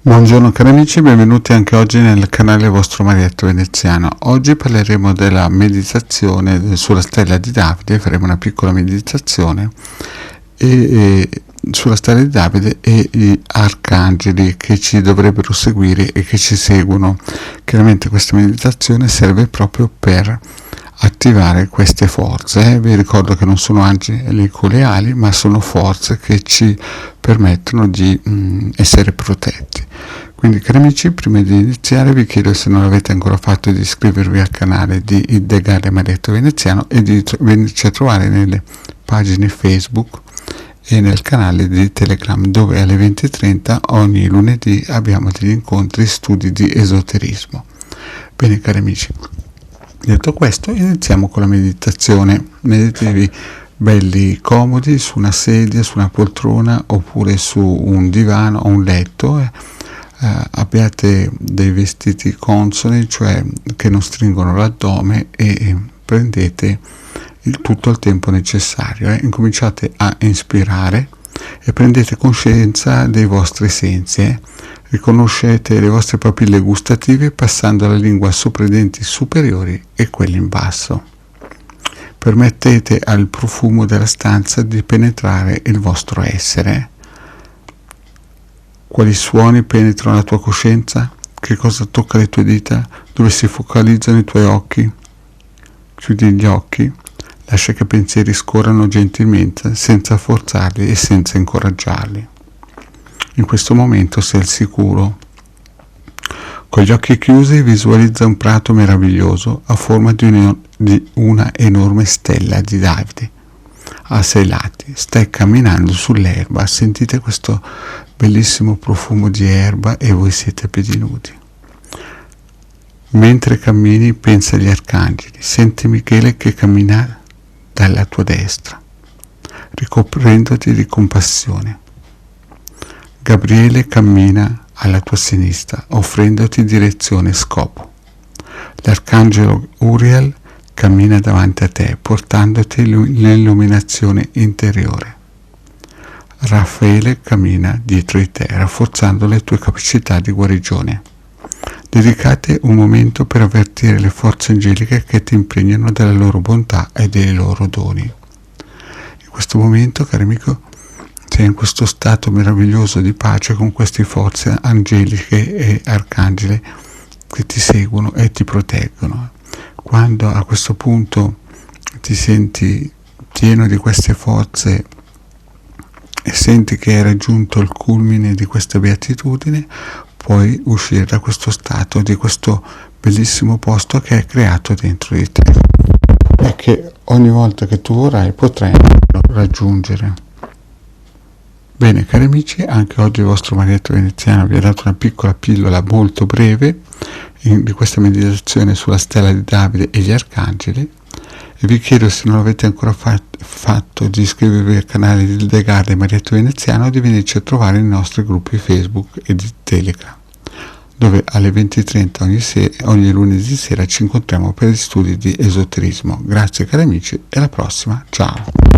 Buongiorno cari amici, benvenuti anche oggi nel canale vostro Marietto Veneziano. Oggi parleremo della meditazione sulla stella di Davide, faremo una piccola meditazione sulla stella di Davide e gli arcangeli che ci dovrebbero seguire e che ci seguono. Chiaramente questa meditazione serve proprio per attivare queste forze. Vi ricordo che non sono angeli con le ali, ma sono forze che ci permettono di essere protetti. Quindi cari amici, prima di iniziare vi chiedo, se non l'avete ancora fatto, di iscrivervi al canale di Ildegale Marietto Veneziano e di venirci a trovare nelle pagine Facebook e nel canale di Telegram, dove alle 20:30 ogni lunedì abbiamo degli incontri, studi di esoterismo. Bene cari amici, detto questo, iniziamo con la meditazione. Meditatevi belli comodi su una sedia, su una poltrona oppure su un divano o un letto. Abbiate dei vestiti consoni, cioè che non stringono l'addome, e prendete tutto il tempo necessario. Incominciate a inspirare e prendete coscienza dei vostri sensi. Riconoscete le vostre papille gustative passando la lingua sopra i denti superiori e quelli in basso. Permettete al profumo della stanza di penetrare il vostro essere. Quali suoni penetrano la tua coscienza? Che cosa tocca le tue dita? Dove si focalizzano i tuoi occhi? Chiudi gli occhi, lascia che i pensieri scorrano gentilmente, senza forzarli e senza incoraggiarli. In questo momento sei al sicuro. Con gli occhi chiusi visualizza un prato meraviglioso a forma di una enorme stella di Davide. A 6 lati, stai camminando sull'erba, sentite questo bellissimo profumo di erba e voi siete a piedi nudi. Mentre cammini pensa agli arcangeli, senti Michele che cammina dalla tua destra, ricoprendoti di compassione. Gabriele cammina alla tua sinistra, offrendoti direzione e scopo. L'arcangelo Uriel cammina davanti a te, portandoti l'illuminazione interiore. Raffaele cammina dietro di te, rafforzando le tue capacità di guarigione. Dedicate un momento per avvertire le forze angeliche che ti impregnano della loro bontà e dei loro doni. In questo momento, caro amico, sei in questo stato meraviglioso di pace con queste forze angeliche e arcangeli che ti seguono e ti proteggono. Quando a questo punto ti senti pieno di queste forze e senti che hai raggiunto il culmine di questa beatitudine, puoi uscire da questo stato, di questo bellissimo posto che hai creato dentro di te e che ogni volta che tu vorrai potrai raggiungere. Bene cari amici, anche oggi il vostro Marietto Veneziano vi ha dato una piccola pillola molto breve di questa meditazione sulla stella di Davide e gli arcangeli, e vi chiedo, se non l'avete ancora fatto, di iscrivervi al canale di Ildegale Marietto Veneziano e di venirci a trovare nei nostri gruppi Facebook e di Telegram, dove alle 20:30 ogni lunedì sera ci incontriamo per gli studi di esoterismo. Grazie cari amici e alla prossima, ciao!